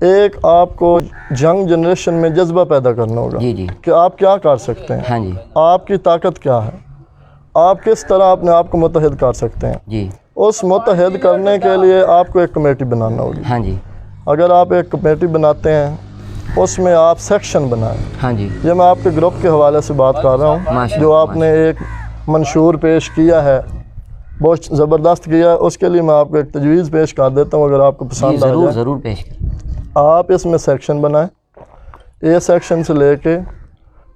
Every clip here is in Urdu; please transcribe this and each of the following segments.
ایک آپ کو ینگ جنریشن میں جذبہ پیدا کرنا ہوگا جی جی کہ آپ کیا کر سکتے ہیں، ہاں جی آپ کی طاقت کیا ہے، آپ کس طرح اپنے آپ کو متحد کر سکتے ہیں۔ جی اس متحد کرنے کے لیے آپ کو ایک کمیٹی بنانا ہوگی۔ ہاں جی اگر آپ ایک کمیٹی بناتے ہیں اس میں آپ سیکشن بنائیں۔ ہاں جی یہ میں آپ کے گروپ کے حوالے سے بات کر رہا ہوں ماشاء جو اللہ، آپ نے ایک منشور پیش کیا ہے، بہت زبردست کیا ہے، اس کے لیے میں آپ کو ایک تجویز پیش کر دیتا ہوں اگر آپ کو جی پسند آ ضرور جائے۔ ضرور پیش کریں۔ آپ اس میں سیکشن بنائیں، اے سیکشن سے لے کے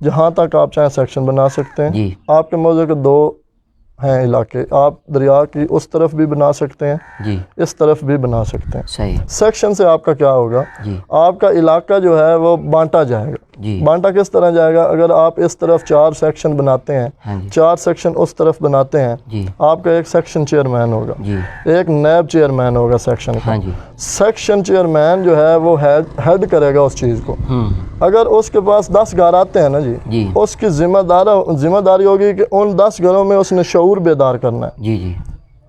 جہاں تک آپ چاہیں سیکشن بنا سکتے ہیں۔ جی آپ کے موضوع کے دو ہیں علاقے، آپ دریا کی اس طرف بھی بنا سکتے ہیں، جی اس طرف بھی بنا سکتے ہیں۔ صحیح سیکشن سے آپ کا کیا ہوگا، جی آپ کا علاقہ جو ہے وہ بانٹا جائے گا۔ جی بانٹا کس طرح جائے گا، اگر آپ اس طرف 4 سیکشن بناتے ہیں، ہاں جی 4 سیکشن اس طرف بناتے ہیں، جی آپ کا ایک سیکشن چیئرمین ہوگا، جی ایک نیب چیئرمین ہوگا سیکشن کا۔ ہاں جی سیکشن چیئرمین جو ہے وہ ہیڈ کرے گا اس چیز کو۔ اگر اس کے پاس 10 گھر آتے ہیں نا جی، جی اس کی ذمہ داری ہوگی کہ ان 10 گھروں میں اس نے شعور بیدار کرنا ہے۔ جی جی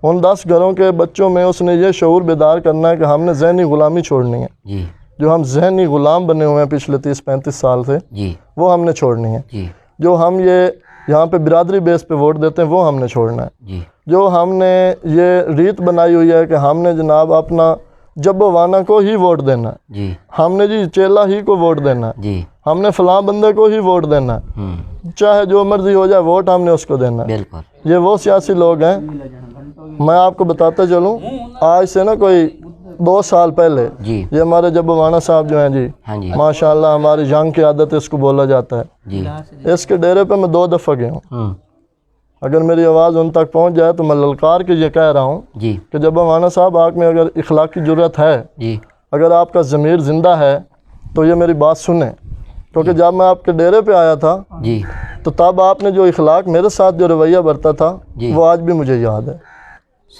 ان 10 گھروں کے بچوں میں اس نے یہ شعور بیدار کرنا ہے کہ ہم نے ذہنی غلامی چھوڑنی ہے، جی جو ہم ذہنی غلام بنے ہوئے ہیں پچھلے 30-35 سال سے، جی وہ ہم نے چھوڑنی ہے۔ جی جو ہم یہاں پہ برادری بیس پہ ووٹ دیتے ہیں وہ ہم نے چھوڑنا ہے۔ جی جو ہم نے یہ ریت بنائی ہوئی ہے کہ ہم نے جناب اپنا جب و وانا کو ہی ووٹ دینا ہے، جی ہم نے جی چیلا ہی کو ووٹ دینا ہے، جی ہم نے فلاں بندے کو ہی ووٹ دینا ہے، چاہے جو مرضی ہو جائے ووٹ ہم نے اس کو دینا ہے۔ بالکل یہ وہ سیاسی لوگ ہیں، میں آپ کو بتاتا چلوں، آج سے نا کوئی 2 سال پہلے جی یہ ہمارے جب و وانا صاحب جو ہیں جی، ہاں جی ماشاءاللہ ہماری جنگ کی عادت اس کو بولا جاتا ہے، جی اس کے ڈیرے پہ میں 2 دفعہ گیا ہوں۔ اگر میری آواز ان تک پہنچ جائے تو میں للکار کے یہ کہہ رہا ہوں جی کہ جب و وانا صاحب آپ میں اگر اخلاقی جرات ہے، جی اگر آپ کا ضمیر زندہ ہے تو یہ میری بات سنیں، کیونکہ جب میں آپ کے ڈیرے پہ آیا تھا جی تو تب آپ نے جو اخلاق میرے ساتھ جو رویہ برتا تھا جی وہ آج بھی مجھے یاد ہے۔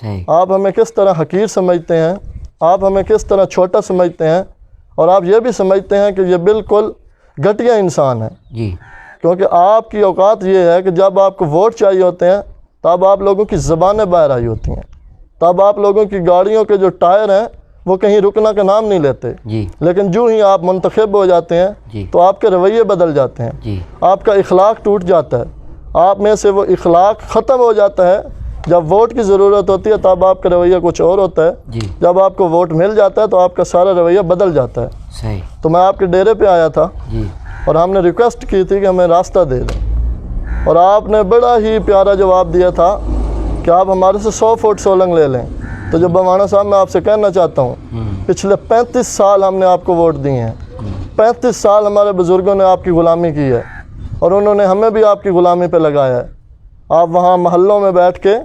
صحیح آپ ہمیں کس طرح حقیر سمجھتے ہیں، آپ ہمیں کس طرح چھوٹا سمجھتے ہیں، اور آپ یہ بھی سمجھتے ہیں کہ یہ بالکل گھٹیا انسان ہے، جی کیونکہ آپ کی اوقات یہ ہے کہ جب آپ کو ووٹ چاہیے ہوتے ہیں تب آپ لوگوں کی زبانیں باہر آئی ہوتی ہیں، تب آپ لوگوں کی گاڑیوں کے جو ٹائر ہیں وہ کہیں رکنا کا نام نہیں لیتے، جی لیکن جو ہی آپ منتخب ہو جاتے ہیں جی تو آپ کے رویے بدل جاتے ہیں، جی آپ کا اخلاق ٹوٹ جاتا ہے، آپ میں سے وہ اخلاق ختم ہو جاتا ہے۔ جب ووٹ کی ضرورت ہوتی ہے تب آپ کا رویہ کچھ اور ہوتا ہے، جی جب آپ کو ووٹ مل جاتا ہے تو آپ کا سارا رویہ بدل جاتا ہے۔ صحیح تو میں آپ کے ڈیرے پہ آیا تھا جی اور ہم نے ریکویسٹ کی تھی کہ ہمیں راستہ دے دیں، اور آپ نے بڑا ہی پیارا جواب دیا تھا کہ آپ ہمارے سے 100 فٹ سولنگ لے لیں۔ تو جب بوانا صاحب میں آپ سے کہنا چاہتا ہوں، پچھلے 35 سال ہم نے آپ کو ووٹ دیے ہیں، 35 سال ہمارے بزرگوں نے آپ کی غلامی کی ہے اور انہوں نے ہمیں بھی آپ کی غلامی پہ لگایا ہے۔ آپ وہاں محلوں میں بیٹھ کے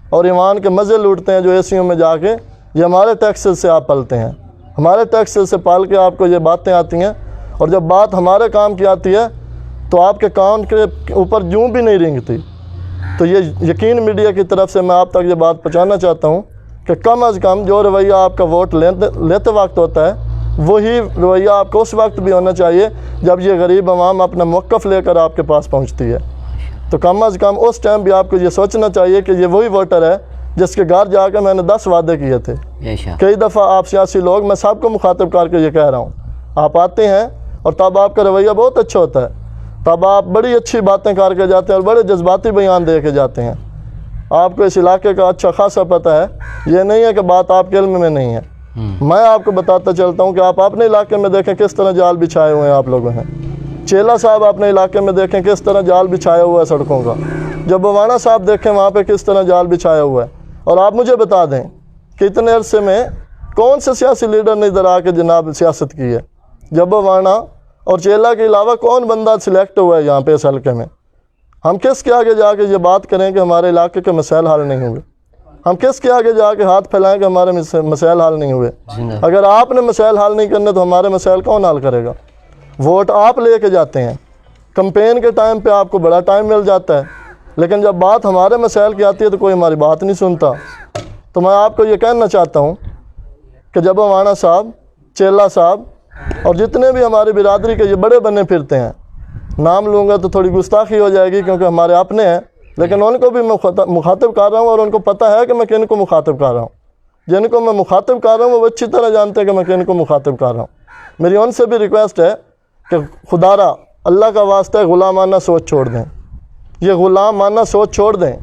اور ایمان کے مزے لوٹتے ہیں جو اے سیوں میں جا کے، یہ ہمارے ٹیکسز سے آپ پلتے ہیں، ہمارے ٹیکسز سے پال کے آپ کو یہ باتیں آتی ہیں، اور جب بات ہمارے کام کی آتی ہے تو آپ کے کام کے اوپر جوں بھی نہیں رینگتی۔ تو یہ یقین میڈیا کی طرف سے میں آپ تک یہ بات پہنچانا چاہتا ہوں کہ کم از کم جو رویہ آپ کا ووٹ لیتے وقت ہوتا ہے وہی رویہ آپ کو اس وقت بھی ہونا چاہیے جب یہ غریب عوام اپنا موقف لے کر آپ کے پاس پہنچتی ہے۔ تو کم از کم اس ٹائم بھی آپ کو یہ سوچنا چاہیے کہ یہ وہی ووٹر ہے جس کے گھر جا کے میں نے 10 وعدے کیے تھے۔ بے شک کئی دفعہ آپ سیاسی لوگ، میں سب کو مخاطب کر کے یہ کہہ رہا ہوں، آپ آتے ہیں اور تب آپ کا رویہ بہت اچھا ہوتا ہے، تب آپ بڑی اچھی باتیں کر کے جاتے ہیں اور بڑے جذباتی بیان دے کے جاتے ہیں، آپ کو اس علاقے کا اچھا خاصا پتہ ہے، یہ نہیں ہے کہ بات آپ کے علم میں نہیں ہے۔ میں آپ کو بتاتا چلتا ہوں کہ آپ اپنے علاقے میں دیکھیں کس طرح جال بچھائے ہوئے ہیں آپ لوگوں نے، چیلا صاحب اپنے علاقے میں دیکھیں کس طرح جال بچھایا ہوا ہے سڑکوں کا، جب بوانا صاحب دیکھیں وہاں پہ کس طرح جال بچھایا ہوا ہے، اور آپ مجھے بتا دیں کہ اتنے عرصے میں کون سے سیاسی لیڈر نے ادھر آ کے جناب سیاست کی ہے؟ جب بوانا اور چیلا کے علاوہ کون بندہ سلیکٹ ہوا ہے یہاں پہ اس حلقے میں؟ ہم کس کے آگے جا کے یہ بات کریں کہ ہمارے علاقے کے مسائل حل نہیں ہوئے؟ ہم کس کے آگے جا کے ہاتھ پھیلائیں کہ ہمارے مسائل حل نہیں ہوئے؟ اگر آپ نے مسائل حل نہیں کرنے تو ہمارے مسائل کون حل کرے گا؟ ووٹ آپ لے کے جاتے ہیں، کمپین کے ٹائم پہ آپ کو بڑا ٹائم مل جاتا ہے، لیکن جب بات ہمارے مسائل کی آتی ہے تو کوئی ہماری بات نہیں سنتا۔ تو میں آپ کو یہ کہنا چاہتا ہوں کہ جب بوانا صاحب، چیلا صاحب اور جتنے بھی ہماری برادری کے یہ بڑے بنے پھرتے ہیں، نام لوں گا تو تھوڑی گستاخی ہو جائے گی کیونکہ ہمارے اپنے ہیں، لیکن ان کو بھی میں مخاطب کر رہا ہوں اور ان کو پتہ ہے کہ میں کن کو مخاطب کر رہا ہوں، جن کو میں مخاطب کر رہا ہوں وہ اچھی طرح جانتے ہیں کہ میں کن کو مخاطب کر رہا ہوں۔ میری ان سے بھی ریکویسٹ ہے کہ خدارا اللہ کا واسطہ ہے غلامانہ سوچ چھوڑ دیں، یہ غلامانہ سوچ چھوڑ دیں۔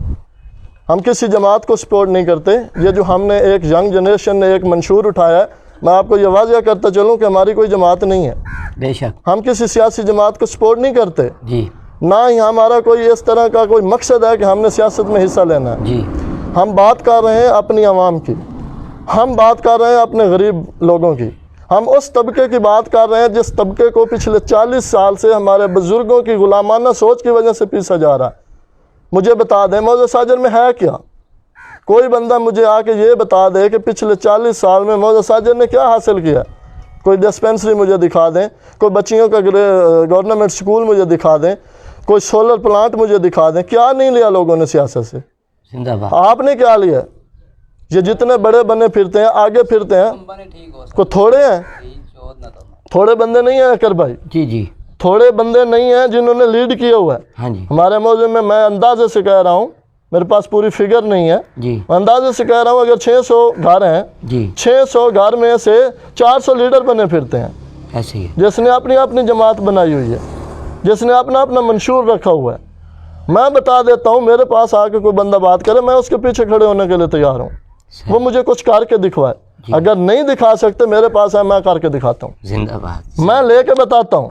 ہم کسی جماعت کو سپورٹ نہیں کرتے، یہ جو ہم نے ایک ینگ جنریشن نے ایک منشور اٹھایا ہے، میں آپ کو یہ واضح کرتا چلوں کہ ہماری کوئی جماعت نہیں ہے، بے شک، ہم کسی سیاسی جماعت کو سپورٹ نہیں کرتے، جی نہ ہی ہمارا کوئی اس طرح کا کوئی مقصد ہے کہ ہم نے سیاست میں حصہ لینا ہے۔ جی ہم بات کر رہے ہیں اپنی عوام کی، ہم بات کر رہے ہیں اپنے غریب لوگوں کی، ہم اس طبقے کی بات کر رہے ہیں جس طبقے کو پچھلے 40 سال سے ہمارے بزرگوں کی غلامانہ سوچ کی وجہ سے پیسا جا رہا ہے۔ مجھے بتا دیں موضع ساجر میں ہے کیا؟ کوئی بندہ مجھے آ کے یہ بتا دے کہ پچھلے 40 سال میں موضع ساجر نے کیا حاصل کیا؟ کوئی ڈسپنسری مجھے دکھا دیں، کوئی بچیوں کا گورنمنٹ سکول مجھے دکھا دیں، کوئی سولر پلانٹ مجھے دکھا دیں، کیا نہیں لیا لوگوں نے سیاست سے؟ زندہ باد، آپ نے کیا لیا؟ یہ جتنے بڑے بنے پھرتے ہیں، آگے پھرتے ہیں، کوئی تھوڑے ہیں؟ تھوڑے بندے نہیں ہیں اکر بھائی، جی جی تھوڑے بندے نہیں ہیں جنہوں نے لیڈ کیا ہوا ہے ہاں جی ہمارے موضوع میں اندازے سے کہہ رہا ہوں، میرے پاس پوری فگر نہیں ہے، جی میں اندازے سے کہہ رہا ہوں، اگر 600 گھر ہیں، جی 600 گھر میں سے 400 لیڈر بنے پھرتے ہیں، ایسے ہی ہے، جس نے اپنی اپنی جماعت بنائی ہوئی ہے، جس نے اپنا اپنا منشور رکھا ہوا ہے۔ میں بتا دیتا ہوں، میرے پاس آ کے کوئی بندہ بات کرے، میں اس کے پیچھے کھڑے ہونے کے لیے تیار ہوں، وہ مجھے کچھ کر کے دکھوائے، اگر نہیں دکھا سکتے میرے پاس ہے، میں کر کے دکھاتا ہوں، زندہ باد، میں لے کے بتاتا ہوں،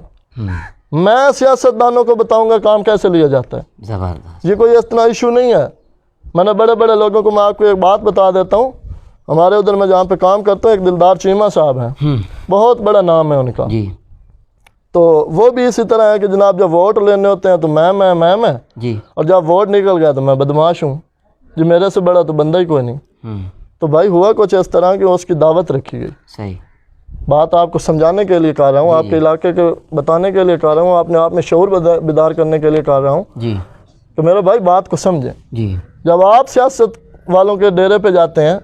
میں سیاستدانوں کو بتاؤں گا کام کیسے لیا جاتا ہے۔ زبردست، یہ کوئی اتنا ایشو نہیں ہے، میں نے بڑے بڑے لوگوں کو، میں آپ کو ایک بات بتا دیتا ہوں، ہمارے ادھر میں جہاں پہ کام کرتا ہوں ایک دلدار چیمہ صاحب ہیں، بہت بڑا نام ہے ان کا، جی تو وہ بھی اسی طرح ہے کہ جناب جب ووٹ لینے ہوتے ہیں تو میں جی اور جب ووٹ نکل گیا تو میں بدماش ہوں، جو میرے سے بڑا تو بندہ ہی کوئی نہیں۔ تو بھائی ہوا کچھ اس طرح کہ اس کی دعوت رکھی گئی، صحیح، بات آپ کو سمجھانے کے لیے کر رہا ہوں، آپ کے علاقے کے بتانے کے لیے کر رہا ہوں، اپنے آپ میں شعور بیدار کرنے کے لیے کر رہا ہوں جی کہ میرے بھائی بات کو سمجھیں۔ جی جب آپ سیاست والوں کے ڈیرے پہ جاتے ہیں،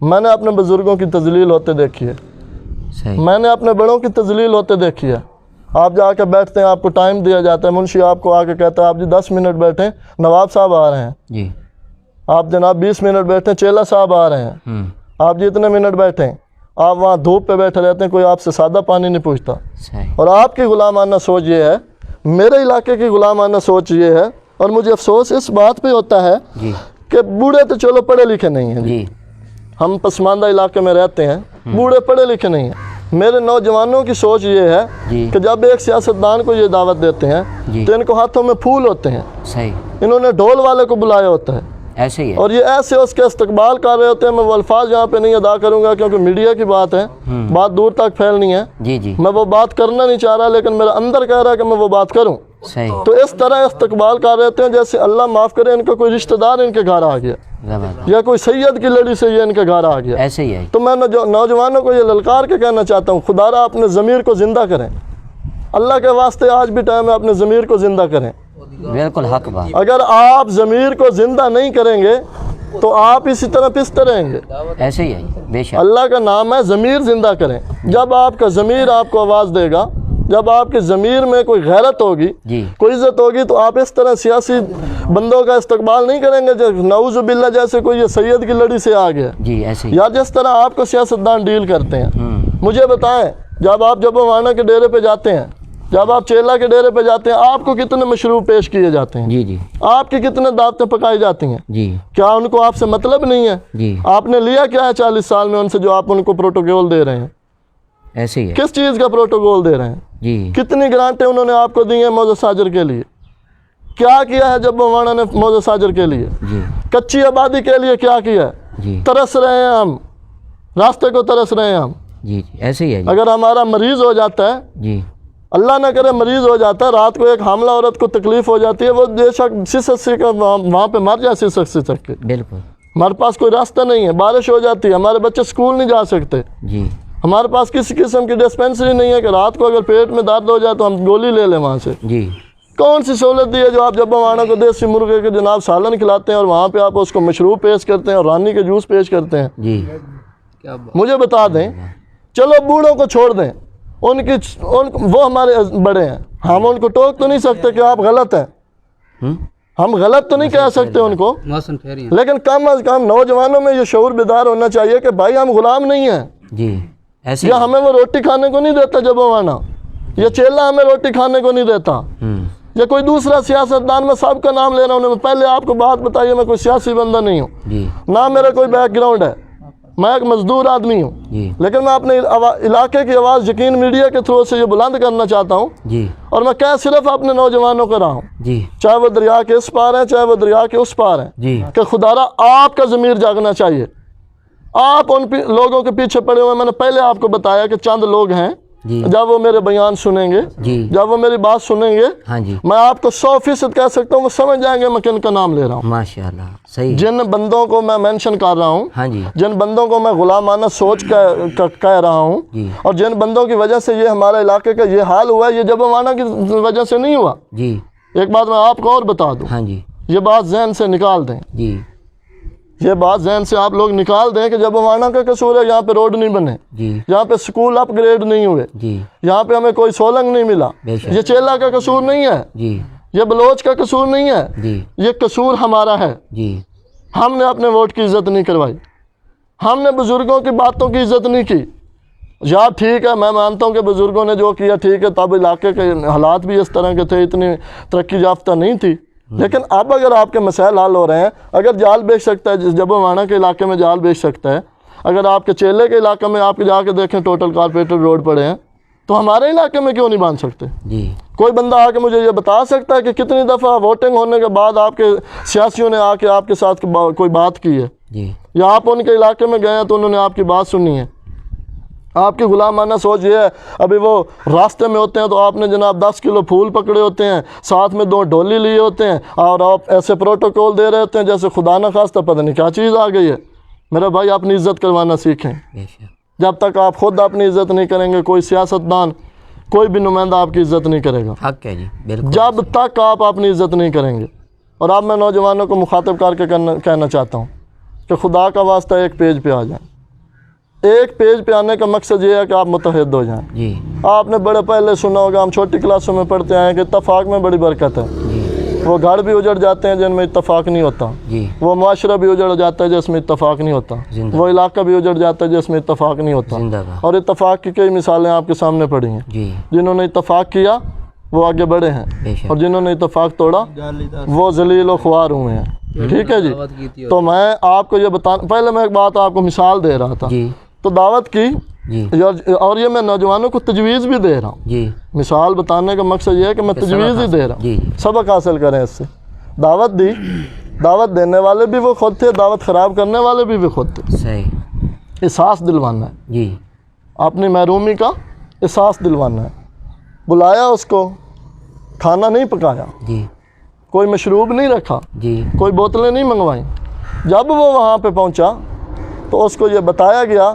میں نے اپنے بزرگوں کی تذلیل ہوتے دیکھی ہے، صحیح، میں نے اپنے بڑوں کی تذلیل ہوتے دیکھی ہے۔ آپ جا کے بیٹھتے ہیں، آپ کو ٹائم دیا جاتا ہے، منشی آپ کو آ کے کہتا ہے آپ جی 10 منٹ بیٹھیں، نواب صاحب آ رہے ہیں، جی آپ جناب 20 منٹ بیٹھیں، چیلا صاحب آ رہے ہیں، آپ جی اتنے منٹ بیٹھیں، آپ وہاں دھوپ پہ بیٹھے رہتے ہیں، کوئی آپ سے سادہ پانی نہیں پوچھتا، صحیح، اور آپ کی غلامانہ سوچ یہ ہے، میرے علاقے کی غلامانہ سوچ یہ ہے، اور مجھے افسوس اس بات پہ ہوتا ہے جی کہ بوڑھے تو چلو پڑھے لکھے نہیں ہیں، جی ہم پسماندہ علاقے میں رہتے ہیں، بوڑھے پڑھے لکھے نہیں ہیں، میرے نوجوانوں کی سوچ یہ ہے جی کہ جب ایک سیاستدان کو یہ دعوت دیتے ہیں جی تو ان کو ہاتھوں میں پھول ہوتے ہیں، صحیح، انہوں نے ڈھول والے کو بلایا ہوتا ہے، ایسے ہی ہے، اور یہ ایسے اس کے استقبال کر رہے ہوتے ہیں۔ میں وہ الفاظ یہاں پہ نہیں ادا کروں گا کیونکہ میڈیا کی بات ہے، بات دور تک پھیلنی ہے، جی جی میں وہ بات کرنا نہیں چاہ رہا، لیکن میرا اندر کہہ رہا ہے کہ میں وہ بات کروں۔ صحیح، تو اس طرح استقبال کر رہے ہیں جیسے اللہ معاف کرے ان کا کوئی رشتہ دار ان کے گھر آ گیا، زبردست، یا کوئی سید کی لڑی سے یہ ان کے گھر آ گیا۔ ایسے ہی ہے، تو میں نوجوانوں کو یہ للکار کے کہنا چاہتا ہوں، خدارا اپنے ضمیر کو زندہ کریں، اللہ کے واسطے آج بھی ٹائم ہے، اپنے ضمیر کو زندہ کریں۔ بالکل حق بات، اگر آپ ضمیر کو زندہ نہیں کریں گے تو آپ اسی طرح پستے رہیں گے۔ ایسے ہی ہے، بے شک، اللہ کا نام ہے ضمیر زندہ کریں۔ جب آپ کا ضمیر آپ کو آواز دے گا، جب آپ کے ضمیر میں کوئی غیرت ہوگی، جی کوئی عزت ہوگی، تو آپ اس طرح سیاسی بندوں کا استقبال نہیں کریں گے جب نعوذ باللہ جیسے کوئی یہ سید کی لڑی سے آ گیا، جی ایسے ہی، یا جس طرح آپ کو سیاستدان ڈیل کرتے ہیں۔ مجھے بتائیں، جب آپ جبو وانا کے ڈیرے پہ جاتے ہیں، جب آپ چیلا کے ڈیرے پہ جاتے ہیں، آپ کو کتنے مشروب پیش کیے جاتے ہیں، جی جی آپ کی کتنے دعوتیں پکائی جاتی ہیں؟ جی کیا ان کو آپ سے مطلب نہیں ہے؟ جی آپ نے لیا کیا ہے 40 سال میں ان سے جو آپ ان کو پروٹوکول دے رہے ہیں؟ ایسے ہی ہے، کس چیز کا پروٹوکول دے رہے ہیں؟ جی کتنی گرانٹیں انہوں نے آپ کو دی ہیں موضع ساجر کے لیے؟ کیا کیا ہے جب وانا نے موضع ساجر کے لیے؟ جی کچی آبادی کے لیے کیا کیا ہے؟ جی ترس رہے ہیں ہم، راستے کو ترس رہے ہیں ہم۔ جی ایسے ہی ہے، جی اگر ہمارا مریض ہو جاتا ہے، جی اللہ نہ کرے مریض ہو جاتا ہے، رات کو ایک حاملہ عورت کو تکلیف ہو جاتی ہے، وہ بے شک سسک کا وہاں پہ مر جائے، سسک کے، بالکل، ہمارے پاس کوئی راستہ نہیں ہے، بارش ہو جاتی ہے، ہمارے بچے سکول نہیں جا سکتے، جی ہمارے پاس کسی قسم کی ڈسپنسری نہیں ہے کہ رات کو اگر پیٹ میں درد ہو جائے تو ہم گولی لے لیں وہاں سے۔ جی کون سی سہولت دی ہے جو آپ جب وانا کو دیسی مرغے کے جناب سالن کھلاتے ہیں اور وہاں پہ آپ اس کو مشروب پیش کرتے ہیں اور رانی کے جوس پیش کرتے ہیں؟ جی مجھے بتا دیں، چلو بوڑھوں کو چھوڑ دیں، وہ ہمارے بڑے ہیں، ہم ان کو ٹوک تو نہیں سکتے کہ آپ غلط ہیں، ہم غلط تو نہیں کہہ سکتے ان کو، لیکن کم از کم نوجوانوں میں یہ شعور بیدار ہونا چاہیے کہ بھائی ہم غلام نہیں ہیں، جی ایسے یا ہمیں وہ روٹی کھانے کو نہیں دیتا جب وانا، یہ چیلا ہمیں روٹی کھانے کو نہیں دیتا، یا کوئی دوسرا سیاستدان، میں سب کا نام لے رہا ہوں، میں پہلے آپ کو بات بتائیے میں کوئی سیاسی بندہ نہیں ہوں، جی نہ میرا کوئی بیک گراؤنڈ ہے، میں ایک مزدور آدمی ہوں، جی لیکن میں اپنے علاقے کی آواز یقین میڈیا کے تھرو سے یہ بلند کرنا چاہتا ہوں، جی اور میں کہہ صرف اپنے نوجوانوں کو رہا ہوں، جی چاہے وہ دریا کے اس پار ہیں چاہے وہ دریا کے اس پار ہیں، جی کہ خدارا آپ کا ضمیر جاگنا چاہیے، آپ ان لوگوں کے پیچھے پڑے ہوئے، میں نے پہلے آپ کو بتایا کہ چند لوگ ہیں، جی جب وہ میرے بیان سنیں گے، جی جب وہ میری بات سنیں گے، ہاں جی میں آپ کو 100% کہہ سکتا ہوں وہ سمجھ جائیں گے میں کن کا نام لے رہا ہوں۔ ماشاء اللہ صحیح، جن بندوں کو میں مینشن کر رہا ہوں، ہاں جی جن بندوں کو میں غلامانہ سوچ کہہ رہا ہوں، جی اور جن بندوں کی وجہ سے یہ ہمارے علاقے کا یہ حال ہوا ہے، یہ جبوانا کی وجہ سے نہیں ہوا۔ جی ایک بات میں آپ کو اور بتا دوں، ہاں جی یہ بات ذہن سے نکال دیں، جی یہ بات ذہن سے آپ لوگ نکال دیں کہ جبوانا کا قصور ہے یہاں پہ روڈ نہیں بنے، جی یہاں پہ سکول اپ گریڈ نہیں ہوئے، جی یہاں پہ ہمیں کوئی سولنگ نہیں ملا، بے شک، یہ چیلا کا قصور نہیں ہے، جی یہ بلوچ کا قصور نہیں ہے، جی یہ قصور ہمارا ہے۔ جی ہم نے اپنے ووٹ کی عزت نہیں کروائی، ہم نے بزرگوں کی باتوں کی عزت نہیں کی۔ یا ٹھیک ہے، میں مانتا ہوں کہ بزرگوں نے جو کیا ٹھیک ہے، تب علاقے کے حالات بھی اس طرح کے تھے، اتنی ترقی یافتہ نہیں تھی، لیکن اب اگر آپ کے مسائل حل ہو رہے ہیں، اگر جال بیچ سکتا ہے جبوانا کے علاقے میں جال بیچ سکتا ہے، اگر آپ کے چیلے کے علاقے میں آپ جا کے دیکھیں ٹوٹل کارپوریٹر روڈ پڑے ہیں، تو ہمارے علاقے میں کیوں نہیں باندھ سکتے؟ جی کوئی بندہ آ کے مجھے یہ بتا سکتا ہے کہ کتنی دفعہ ووٹنگ ہونے کے بعد آپ کے سیاسیوں نے آ کے آپ کے ساتھ کوئی بات کی ہے، جی یا آپ ان کے علاقے میں گئے ہیں تو انہوں نے آپ کی بات سنی ہے؟ آپ کی غلامانہ سوچ یہ ہے، ابھی وہ راستے میں ہوتے ہیں تو آپ نے جناب 10 کلو پھول پکڑے ہوتے ہیں، ساتھ میں 2 ڈولی لیے ہوتے ہیں، اور آپ ایسے پروٹوکول دے رہے ہوتے ہیں جیسے خدا نہ خواستہ پتہ نہیں کیا چیز آ گئی ہے۔ میرا بھائی اپنی عزت کروانا سیکھیں، بے شک، جب تک آپ خود اپنی عزت نہیں کریں گے، کوئی سیاستدان، کوئی بھی نمائندہ آپ کی عزت نہیں کرے گا، حق ہے جی بالکل، جب تک آپ اپنی عزت نہیں کریں گے۔ اور اب میں نوجوانوں کو مخاطب کر کے کہنا چاہتا ہوں کہ خدا کا واسطہ ایک پیج پہ آ جائیں۔ ایک پیج پہ آنے کا مقصد یہ ہے کہ آپ متحد ہو جائیں۔ جی آپ نے بڑے پہلے سنا ہوگا، ہم چھوٹی کلاسوں میں پڑھتے آئے ہیں کہ اتفاق میں بڑی برکت ہے۔ جی وہ گھر بھی اجڑ جاتے ہیں جن میں اتفاق نہیں ہوتا، جی وہ معاشرہ بھی اجڑ جاتا ہے جس میں اتفاق نہیں ہوتا، زندہ وہ علاقہ بھی اجڑ جاتا ہے جس میں اتفاق نہیں ہوتا۔ زندہ باد، اور اتفاق کی کئی مثالیں آپ کے سامنے پڑی ہیں، جی جنہوں نے اتفاق کیا وہ آگے بڑھے ہیں، بے شک، اور جنہوں نے اتفاق توڑا وہ ذلیل و خوار ہوئے ہیں۔ ٹھیک ہے جی، تو میں آپ کو یہ پہلے میں ایک بات آپ کو مثال دے رہا تھا، جی تو دعوت کی، جی اور یہ میں نوجوانوں کو تجویز بھی دے رہا ہوں۔ جی مثال بتانے کا مقصد یہ ہے کہ میں تجویز ہی دے رہا ہوں، جی سبق حاصل کریں اس سے۔ دعوت دی، دعوت دینے والے بھی وہ خود تھے، دعوت خراب کرنے والے بھی خود تھے۔ صحیح، احساس دلوانا ہے، جی اپنی محرومی کا احساس دلوانا ہے۔ بلایا اس کو، کھانا نہیں پکایا، جی کوئی مشروب نہیں رکھا، جی کوئی بوتلیں نہیں منگوائیں۔ جب وہ وہاں پہ پہنچا تو اس کو یہ بتایا گیا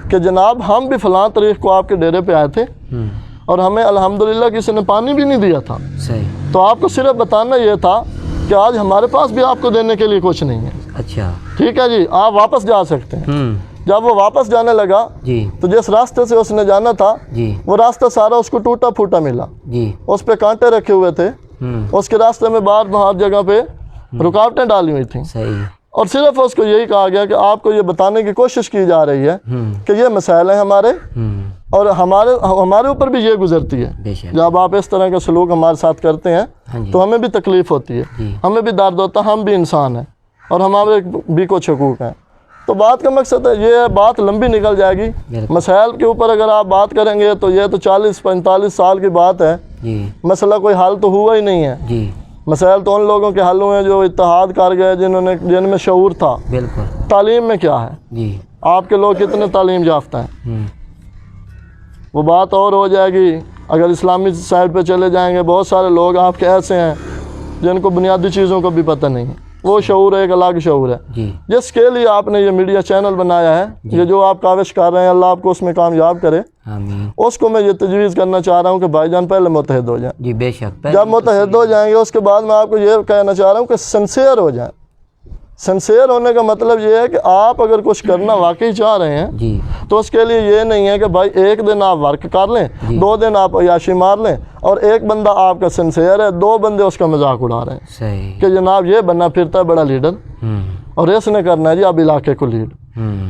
کہ جناب ہم بھی فلاں تاریخ کو آپ کے ڈیرے پہ آئے تھے، اور ہمیں الحمدللہ کسی نے پانی بھی نہیں دیا تھا، صحیح، تو آپ کو صرف بتانا یہ تھا کہ آج ہمارے پاس بھی آپ کو دینے کے لیے کچھ نہیں ہے۔ اچھا، ٹھیک ہے جی، آپ واپس جا سکتے ہیں۔ جب وہ واپس جانے لگا جی تو جس راستے سے اس نے جانا تھا جی وہ راستہ سارا اس کو ٹوٹا پھوٹا ملا، جی اس پہ کانٹے رکھے ہوئے تھے، اس کے راستے میں ہر جگہ پہ رکاوٹیں ڈالی ہوئی تھیں، صحیح، اور صرف اس کو یہی کہا گیا کہ آپ کو یہ بتانے کی کوشش کی جا رہی ہے کہ یہ مسائل ہیں ہمارے، اور ہمارے اوپر بھی یہ گزرتی ہے۔ بے شک، جب آپ اس طرح کا سلوک ہمارے ساتھ کرتے ہیں ہاں جی، تو ہمیں بھی تکلیف ہوتی ہے، جی ہمیں بھی درد ہوتا ہے، ہم بھی انسان ہیں اور ہمارے بھی کچھ حقوق ہیں۔ تو بات کا مقصد ہے، یہ بات لمبی نکل جائے گی، بالکل، مسائل کے اوپر اگر آپ بات کریں گے تو یہ تو 40-45 سال کی بات ہے، جی مسئلہ کوئی حل تو ہوا ہی نہیں ہے۔ جی مسائل تو ان لوگوں کے حل ہوئے ہیں جو اتحاد کر گئے، جن میں شعور تھا۔ بالکل، تعلیم میں کیا ہے؟ جی آپ کے لوگ کتنے تعلیم یافتہ ہیں؟ وہ بات اور ہو جائے گی۔ اگر اسلامی سائڈ پہ چلے جائیں گے، بہت سارے لوگ آپ کے ایسے ہیں جن کو بنیادی چیزوں کو بھی پتہ نہیں ہے، وہ شعور ایک الگ شعور ہے، جی جس کے لیے آپ نے یہ میڈیا چینل بنایا ہے، یہ جو آپ کاوش کر رہے ہیں، اللہ آپ کو اس میں کامیاب کرے۔ آمین، اس کو میں یہ تجویز کرنا چاہ رہا ہوں کہ بھائی جان پہلے متحد ہو جائیں۔ جی بے شک، جب متحد ہو جائیں گے اس کے بعد میں آپ کو یہ کہنا چاہ رہا ہوں کہ سنسیئر ہو جائیں۔ سنسیئر ہونے کا مطلب یہ ہے کہ آپ اگر کچھ کرنا واقعی چاہ رہے ہیں جی تو اس کے لیے یہ نہیں ہے کہ بھائی ایک دن آپ ورک کر لیں، 2 دن آپ عیاشی مار لیں، اور ایک بندہ آپ کا سنسیئر ہے، 2 بندے اس کا مذاق اڑا رہے ہیں صحیح، کہ جناب یہ بننا پھرتا ہے بڑا لیڈر، اور اس نے کرنا ہے جی اب علاقے کو لیڈ۔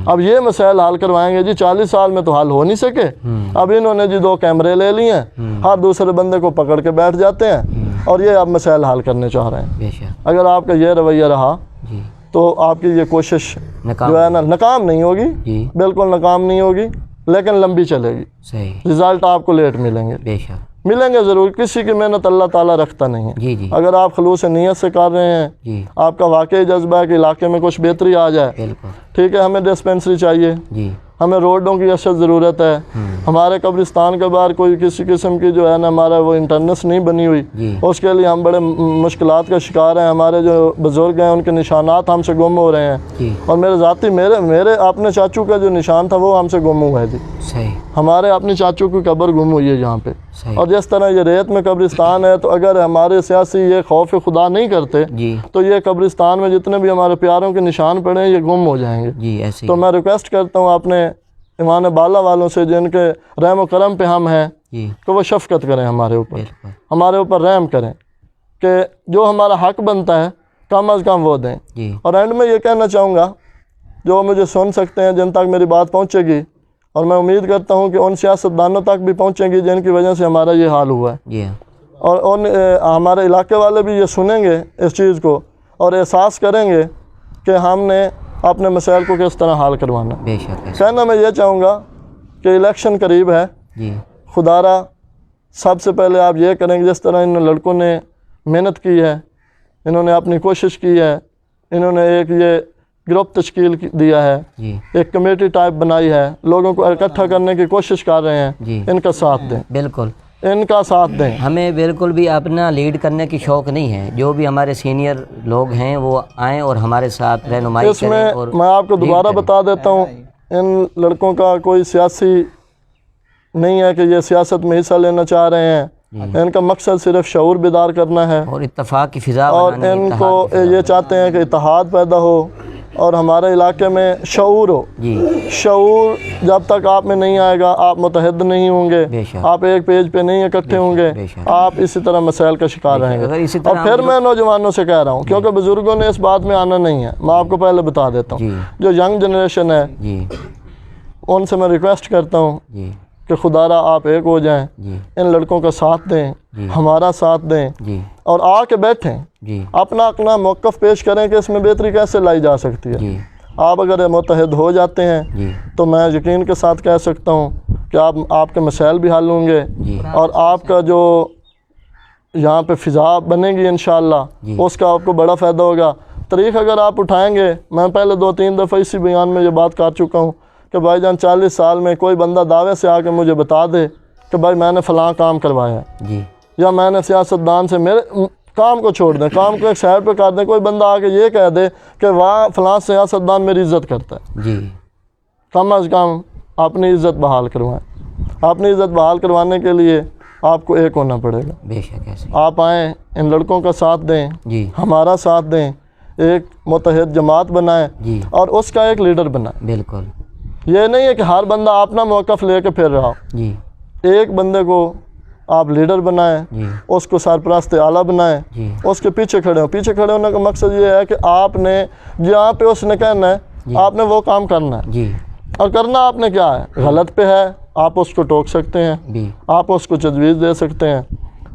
اب یہ مسائل حل کروائیں گے جی 40 سال میں تو حل ہو نہیں سکے. اب انہوں نے جی 2 کیمرے لے لیے ہیں, ہر دوسرے بندے کو پکڑ کے بیٹھ جاتے ہیں اور یہ اب مسائل حل کرنے چاہ رہے ہیں. بے شک. اگر آپ کا یہ رویہ رہا جی تو آپ کی یہ کوشش ناکام. جو ہے نا ناکام نہیں ہوگی, جی بالکل ناکام نہیں ہوگی, لیکن لمبی چلے گی. صحیح. رزلٹ آپ کو لیٹ ملیں گے, بے شک. ملیں گے ضرور. کسی کی محنت اللہ تعالیٰ رکھتا نہیں ہے. جی جی اگر آپ خلوص نیت سے کر رہے ہیں, جی آپ کا واقعی جذبہ ہے کہ علاقے میں کچھ بہتری آ جائے, بالکل. ٹھیک ہے, ہمیں ڈسپنسری چاہیے, جی ہمیں روڈوں کی اشد ضرورت ہے, ہمارے قبرستان کے باہر کوئی کسی قسم کی جو ہے نا ہمارا وہ انٹرنس نہیں بنی ہوئی, جی اس کے لیے ہم بڑے مشکلات کا شکار ہیں. ہمارے جو بزرگ ہیں ان کے نشانات ہم سے گم ہو رہے ہیں, جی اور میرے ذاتی میرے اپنے چاچو کا جو نشان تھا وہ ہم سے گم ہوا ہے جی. صحیح. ہمارے اپنے چاچو کی قبر گم ہوئی ہے یہاں پہ. صحیح. اور جس طرح یہ ریت میں قبرستان ہے, تو اگر ہمارے سیاسی یہ خوف خدا نہیں کرتے جی تو یہ قبرستان میں جتنے بھی ہمارے پیاروں کے نشان پڑے ہیں یہ گم ہو جائیں گے. جی ایسے ہی. تو میں ریکویسٹ کرتا ہوں اپنے ایمان بالا والوں سے جن کے رحم و کرم پہ ہم ہیں جی کہ وہ شفقت کریں ہمارے اوپر, بالکل. ہمارے اوپر رحم کریں کہ جو ہمارا حق بنتا ہے کم از کم وہ دیں. جی اور اینڈ میں یہ کہنا چاہوں گا, جو مجھے سن سکتے ہیں, جن تک میری بات پہنچے گی, اور میں امید کرتا ہوں کہ ان سیاستدانوں تک بھی پہنچیں گی جن کی وجہ سے ہمارا یہ حال ہوا ہے, جی ہاں. اور ان ہمارے علاقے والے بھی یہ سنیں گے اس چیز کو اور احساس کریں گے کہ ہم نے اپنے مسائل کو کس طرح حل کروانا. بے شک. ایسے. کہنا میں یہ چاہوں گا کہ الیکشن قریب ہے, جی خدا را سب سے پہلے آپ یہ کریں گے, جس طرح ان لڑکوں نے محنت کی ہے, انہوں نے اپنی کوشش کی ہے, انہوں نے ایک یہ گروپ تشکیل دیا ہے, جی ایک کمیٹی ٹائپ بنائی ہے, لوگوں کو اکٹھا کرنے کی کوشش کر رہے ہیں, جی ان کا ساتھ دیں, بالکل. ان کا ساتھ دیں. ہمیں بالکل بھی اپنا لیڈ کرنے کی شوق نہیں ہے. جو بھی ہمارے سینئر لوگ ہیں وہ آئیں اور ہمارے ساتھ رہنمائی اس میں کریں. اور میں آپ کو دوبارہ بتا دیتا ہوں, ان لڑکوں کا کوئی سیاسی نہیں ہے کہ یہ سیاست میں حصہ لینا چاہ رہے ہیں. ان کا مقصد صرف شعور بیدار کرنا ہے, اور اتفاق کی فضا اور بنانے, ان اتحاد کو کی فضا یہ چاہتے ہیں کہ اتحاد پیدا ہو اور ہمارے علاقے میں شعور ہو. جی شعور جب تک آپ میں نہیں آئے گا آپ متحد نہیں ہوں گے, بے شک. آپ ایک پیج پہ نہیں اکٹھے ہوں گے, بے شک. آپ اسی طرح مسائل کا شکار رہیں اگر گے. اسی اور طرح پھر میں نوجوانوں سے کہہ رہا ہوں, کیونکہ بزرگوں نے اس بات میں آنا نہیں ہے, میں آپ کو پہلے بتا دیتا ہوں, جی جو ینگ جنریشن ہے جی ان سے میں ریکویسٹ کرتا ہوں جی کہ خدا را آپ ایک ہو جائیں, جی ان لڑکوں کا ساتھ دیں, جی ہمارا ساتھ دیں, جی اور آ کے بیٹھیں, جی اپنا موقف پیش کریں کہ اس میں بہتری کیسے لائی جا سکتی ہے. جی آپ اگر متحد ہو جاتے ہیں جی تو میں یقین کے ساتھ کہہ سکتا ہوں کہ آپ کے مسائل بھی حل ہوں گے, جی اور آپ کا جو یہاں پہ فضا بنے گی انشاءاللہ جی اس کا آپ کو بڑا فائدہ ہوگا. طریق اگر آپ اٹھائیں گے, میں پہلے 2-3 دفعہ اسی بیان میں یہ بات کر چکا ہوں کہ بھائی جان 40 سال میں کوئی بندہ دعوے سے آ کے مجھے بتا دے کہ بھائی میں نے فلاں کام کروایا ہے, جی یا میں نے سیاستدان سے, میرے کام کو چھوڑ دیں, کام کو ایک سائڈ پہ کر دیں, کوئی بندہ آ کے یہ کہہ دے کہ واہ فلاں سیاستدان میری عزت کرتا ہے, جی کم از کم اپنی عزت بحال کروائیں. اپنی عزت بحال کروانے کے لیے آپ کو ایک ہونا پڑے گا. بے شک. ایسے. آپ آئیں, ان لڑکوں کا ساتھ دیں, جی ہمارا ساتھ دیں, ایک متحد جماعت بنائیں جی اور اس کا ایک لیڈر بنائیں. بالکل. یہ نہیں ہے کہ ہر بندہ اپنا موقف لے کے پھر رہا ہو, جی ایک بندے کو آپ لیڈر بنائیں, جی اس کو سرپرست اعلیٰ بنائیں, جی اس کے پیچھے کھڑے ہوں. پیچھے کھڑے ہونے کا مقصد یہ ہے کہ آپ نے جہاں پہ اس نے کہنا ہے آپ نے وہ کام کرنا ہے, جی اور کرنا آپ نے کیا ہے, غلط پہ ہے آپ اس کو ٹوک سکتے ہیں, بھی آپ اس کو تجویز دے سکتے ہیں.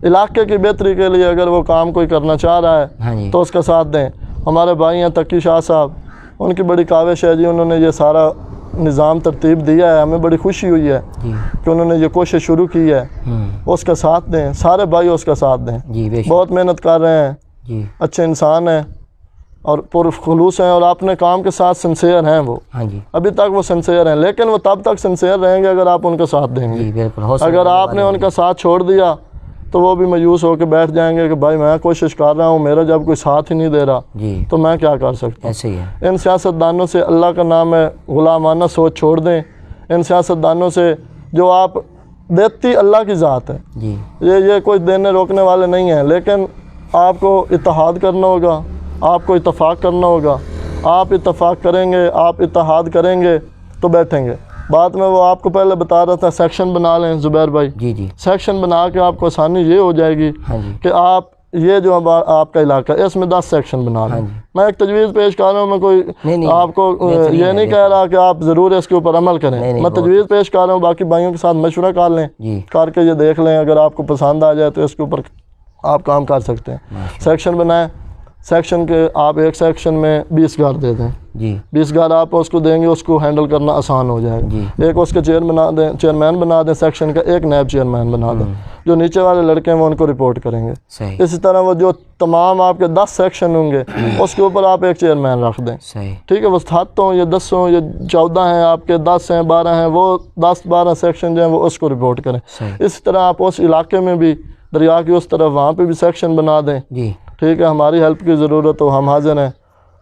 علاقے کی بہتری کے لیے اگر وہ کام کوئی کرنا چاہ رہا ہے ہاں جی تو اس کا ساتھ دیں. ہمارے بھائی ہیں تقی شاہ صاحب, ان کی بڑی کاوش ہے جی, انہوں نے یہ سارا نظام ترتیب دیا ہے, ہمیں بڑی خوشی ہوئی ہے جی کہ انہوں نے یہ کوشش شروع کی ہے. اس کا ساتھ دیں, سارے بھائی اس کا ساتھ دیں. جی بے شک. بہت محنت کر رہے ہیں, جی اچھے انسان ہیں اور پرخلوص ہیں, اور اپنے کام کے ساتھ سنسیئر ہیں. وہ ہاں جی ابھی تک وہ سنسیئر ہیں, لیکن وہ تب تک سنسیئر رہیں گے اگر آپ ان کا ساتھ دیں گے. جی بالکل. حوصلہ اگر آپ نے ان کا ساتھ چھوڑ دیا تو وہ بھی مایوس ہو کے بیٹھ جائیں گے کہ بھائی میں کوشش کر رہا ہوں, میرا جب کوئی ساتھ ہی نہیں دے رہا جی تو میں کیا کر سکتا ہوں. ایسے ہی ہے. ان سیاستدانوں سے اللہ کا نام ہے غلامانہ سوچ چھوڑ دیں. ان سیاستدانوں سے جو آپ دیتی اللہ کی ذات ہے, جی یہ کوئی دینے روکنے والے نہیں ہیں, لیکن آپ کو اتحاد کرنا ہوگا, آپ کو اتفاق کرنا ہوگا. آپ اتفاق کریں گے, آپ اتحاد کریں گے تو بیٹھیں گے. بات میں وہ آپ کو پہلے بتا رہا تھا, سیکشن بنا لیں زبیر بھائی, جی جی سیکشن بنا کے آپ کو آسانی یہ ہو جائے گی ہاں جی کہ آپ یہ جو اب آپ کا علاقہ ہے اس میں 10 سیکشن بنا ہاں دیں. جی. میں ایک تجویز پیش کر رہا ہوں, میں کوئی نہیں آپ کو یہ نہیں کہہ رہا کہ آپ ضرور اس کے اوپر عمل کریں. میں تجویز پیش کر رہا ہوں, باقی بھائیوں کے ساتھ مشورہ کر لیں, جی کر کے یہ دیکھ لیں, اگر آپ کو پسند آ جائے تو اس کے اوپر آپ کام کر سکتے ہیں. سیکشن بنائیں, سیکشن کے آپ ایک سیکشن میں 20 گھر دے دیں. جی 20 گھر آپ اس کو دیں گے, اس کو ہینڈل کرنا آسان ہو جائے گا. جی. ایک اس کے چیئرمین بنا دیں سیکشن کا, ایک نیب چیئرمین بنا دیں. جو نیچے والے لڑکے ہیں وہ ان کو رپورٹ کریں گے. صحیح اسی طرح وہ جو تمام آپ کے 10 سیکشن ہوں گے اس کے اوپر آپ ایک چیئرمین رکھ دیں. صحیح. ٹھیک ہے, وہ 7 ہوں یا 10 ہوں یا 14 ہیں آپ کے, 10 ہیں 12 ہیں, وہ 10-12 سیکشن جو ہیں وہ اس کو رپورٹ کریں. صحیح. اسی طرح آپ اس علاقے میں بھی دریا کی اس طرف وہاں پہ بھی سیکشن بنا دیں. جی ٹھیک ہے, ہماری ہیلپ کی ضرورت ہو ہم حاضر ہیں.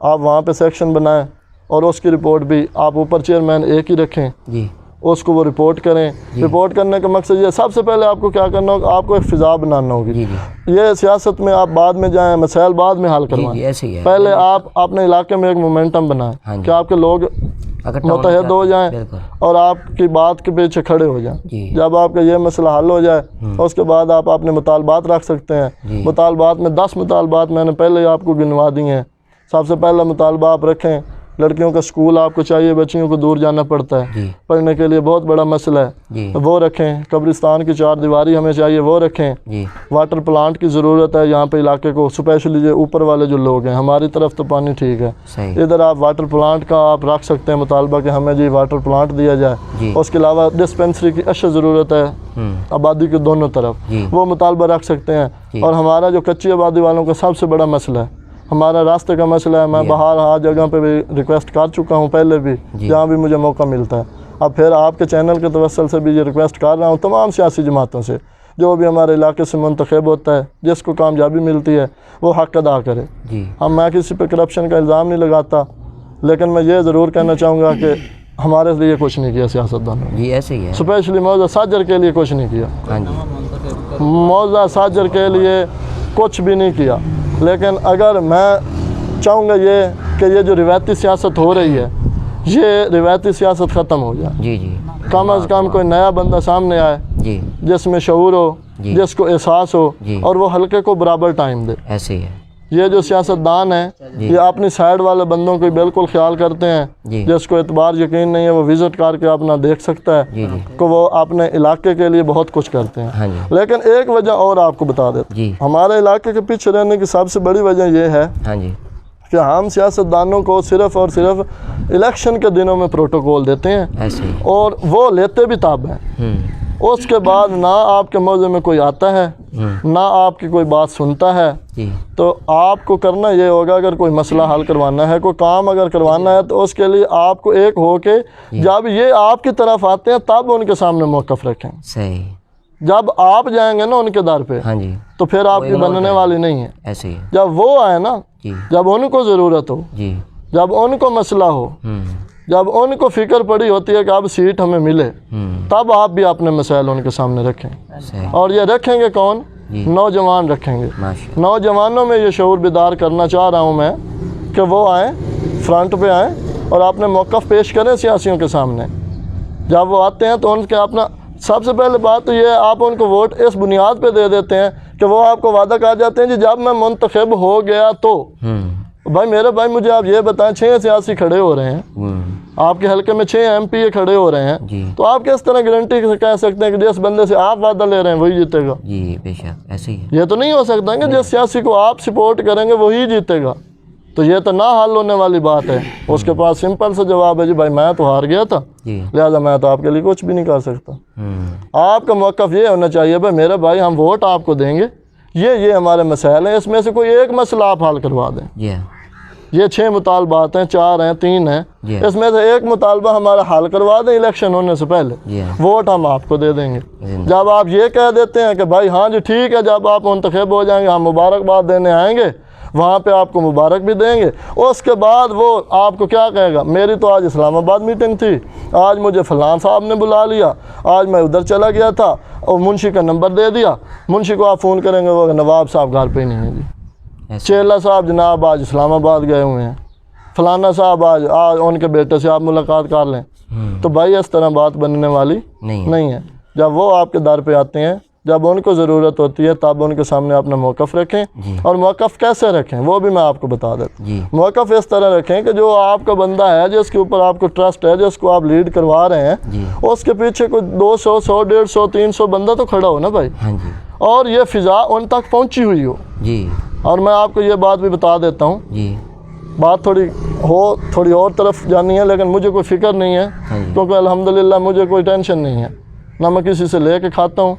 آپ وہاں پہ سیکشن بنائیں اور اس کی رپورٹ بھی آپ اوپر چیئرمین ایک ہی رکھیں, جی اس کو وہ رپورٹ کریں. رپورٹ کرنے کا مقصد یہ, سب سے پہلے آپ کو کیا کرنا ہوگا, آپ کو ایک فضا بنانا ہوگی. جی جی یہ سیاست میں آپ بعد میں جائیں, مسائل بعد میں حل جی کروائیں. ایسے ہی ہے. پہلے آپ اپنے علاقے میں ایک مومنٹم بنائیں ہاں جی. کہ آپ کے لوگ متحد ہو جائیں بالکل. اور آپ کی بات کے پیچھے کھڑے ہو جائیں. جی. جب آپ کا یہ مسئلہ حل ہو جائے اس کے بعد آپ اپنے مطالبات رکھ سکتے ہیں. جی. مطالبات میں 10 مطالبات میں نے پہلے ہی آپ کو گنوا دیے ہیں. سب سے پہلا مطالبہ آپ رکھیں, لڑکیوں کا سکول آپ کو چاہیے, بچیوں کو دور جانا پڑتا ہے جی پڑھنے کے لیے, بہت بڑا مسئلہ ہے, جی وہ رکھیں. قبرستان کی 4 دیواری ہمیں چاہیے, وہ رکھیں. جی واٹر پلانٹ کی ضرورت ہے یہاں پہ علاقے کو, اسپیشلی جو اوپر والے جو لوگ ہیں, ہماری طرف تو پانی ٹھیک ہے, صحیح. ادھر آپ واٹر پلانٹ کا آپ رکھ سکتے ہیں مطالبہ کہ ہمیں جی واٹر پلانٹ دیا جائے. جی اس کے علاوہ ڈسپنسری کی اشد ضرورت ہے آبادی کے دونوں طرف, جی وہ مطالبہ رکھ سکتے ہیں. جی. اور ہمارا جو کچی آبادی والوں کا سب سے بڑا مسئلہ ہے, ہمارا راستے کا مسئلہ ہے. میں باہر ہر جگہ پہ بھی ریکویسٹ کر چکا ہوں پہلے بھی, جی. جہاں بھی مجھے موقع ملتا ہے. اب پھر آپ کے چینل کے توسل سے بھی یہ ریکویسٹ کر رہا ہوں تمام سیاسی جماعتوں سے, جو بھی ہمارے علاقے سے منتخب ہوتا ہے, جس کو کامیابی ملتی ہے وہ حق ادا کرے. جی میں کسی پہ کرپشن کا الزام نہیں لگاتا, لیکن میں یہ ضرور کہنا چاہوں گا کہ ہمارے لیے کچھ نہیں کیا سیاستدانوں نے. جی ایسے ہی ہے. اسپیشلی موضوع ساجر کے لیے کچھ نہیں کیا, ہاں جی موضوع ساجر کے لیے کچھ بھی نہیں کیا. لیکن اگر میں چاہوں گا یہ کہ یہ جو روایتی سیاست ہو رہی ہے, یہ روایتی سیاست ختم ہو جائے. جی جی کم از کم کوئی نیا بندہ سامنے آئے جی جس میں شعور ہو, جی. جس کو احساس ہو, جی. اور وہ حلقے کو برابر ٹائم دے. ایسے ہی ہے. یہ جو سیاستدان ہیں یہ اپنی سائیڈ والے بندوں کو بالکل خیال کرتے ہیں. جی جس کو اعتبار یقین نہیں ہے وہ وزٹ کر کے اپنا دیکھ سکتا ہے جی جی کہ وہ اپنے علاقے کے لیے بہت کچھ کرتے ہیں. ہاں جی لیکن ایک وجہ اور آپ کو بتا دیتا, جی ہمارے علاقے کے پیچھے رہنے کی سب سے بڑی وجہ یہ ہے ہاں جی کہ ہم سیاستدانوں کو صرف اور صرف الیکشن کے دنوں میں پروٹوکول دیتے ہیں, ایسے ہی. اور وہ لیتے بھی تب ہیں. اس کے بعد نہ آپ کے موضوع میں کوئی آتا ہے, نہ آپ کی کوئی بات سنتا ہے. جی تو آپ کو کرنا یہ ہوگا, اگر کوئی مسئلہ حل کروانا ہے, کوئی کام اگر کروانا ہے, تو اس کے لیے آپ کو ایک ہو کے جب یہ آپ کی طرف آتے ہیں تب ان کے سامنے موقف رکھیں. صحیح. جب آپ جائیں گے نا ان کے در پہ ہاں جی تو پھر آپ کی بننے والی نہیں ہے. ایسے ہی. جب وہ آئے نا, جی جب ان کو ضرورت ہو, جی جب ان کو مسئلہ ہو, جب ان کو فکر پڑی ہوتی ہے کہ اب سیٹ ہمیں ملے, تب آپ بھی اپنے مسائل ان کے سامنے رکھیں. صحیح. اور یہ رکھیں گے کون؟ جی نوجوان رکھیں گے. ماشاء نوجوانوں میں یہ شعور بیدار کرنا چاہ رہا ہوں میں کہ وہ آئیں, فرنٹ پہ آئیں اور اپنے موقف پیش کریں سیاسیوں کے سامنے. جب وہ آتے ہیں تو ان کے اپنا سب سے پہلے بات تو یہ ہے, آپ ان کو ووٹ اس بنیاد پہ دے دیتے ہیں کہ وہ آپ کو وعدہ کر جاتے ہیں جی جب میں منتخب ہو گیا تو. بھائی میرے بھائی مجھے آپ یہ بتائیں, 6 سیاسی کھڑے ہو رہے ہیں آپ کے حلقے میں, 6 MP کھڑے ہو رہے ہیں, جی تو آپ کس طرح گارنٹی سے کہہ سکتے ہیں کہ جس بندے سے آپ وعدہ لے رہے ہیں وہی جیتے گا؟ جی بے شک ایسے ہی ہے. یہ تو نہیں ہو سکتا کہ جس سیاسی کو آپ سپورٹ کریں گے وہی جیتے گا. تو یہ تو نہ حل ہونے والی بات ہے. اس کے پاس سمپل سا جواب ہے, جی بھائی میں تو ہار گیا تھا, جی لہٰذا میں تو آپ کے لیے کچھ بھی نہیں کر سکتا. آپ کا موقف یہ ہونا چاہیے, بھائی میرے بھائی ہم ووٹ آپ کو دیں گے, یہ ہمارے مسائل ہیں, اس میں سے کوئی ایک مسئلہ آپ حل کروا دیں. جی یہ 6 مطالبات ہیں, 4 ہیں, 3 ہیں, جی اس میں سے ایک مطالبہ ہمارا حل کروا دیں الیکشن ہونے سے پہلے, جی ووٹ ہم آپ کو دے دیں گے. جب آپ یہ کہہ دیتے ہیں کہ بھائی ہاں جی ٹھیک ہے, جب آپ منتخب ہو جائیں گے ہم مبارکباد دینے آئیں گے, وہاں پہ آپ کو مبارک بھی دیں گے. اس کے بعد وہ آپ کو کیا کہے گا, میری تو آج اسلام آباد میٹنگ تھی, آج مجھے فلان صاحب نے بلا لیا, آج میں ادھر چلا گیا تھا اور منشی کا نمبر دے دیا. منشی کو آپ فون کریں گے, وہ نواب صاحب گھر پہ ہی نہیں ہے جی, چیلا صاحب جناب آج اسلام آباد گئے ہوئے ہیں, فلانا صاحب آج ان کے بیٹے سے آپ ملاقات کر لیں. تو بھائی اس طرح بات بننے والی نہیں ہے. جب وہ آپ کے در پہ آتے ہیں جب ان کو ضرورت ہوتی ہے تب ان کے سامنے اپنا موقف رکھیں. جی. اور موقف کیسے رکھیں وہ بھی میں آپ کو بتا دیتا ہوں. جی. موقف اس طرح رکھیں کہ جو آپ کا بندہ ہے جس کے اوپر آپ کو ٹرسٹ ہے, جس کو آپ لیڈ کروا رہے ہیں, جی. اس کے پیچھے کوئی 200 100 150 300 بندہ تو کھڑا ہو نا بھائی, ہاں جی. اور یہ فضا ان تک پہنچی ہوئی ہو. جی. اور میں آپ کو یہ بات بھی بتا دیتا ہوں, جی. بات تھوڑی اور طرف جانی ہے, لیکن مجھے کوئی فکر نہیں ہے, ہاں جی. کیونکہ الحمدللہ مجھے کوئی ٹینشن نہیں ہے, نہ میں کسی سے لے کے کھاتا ہوں,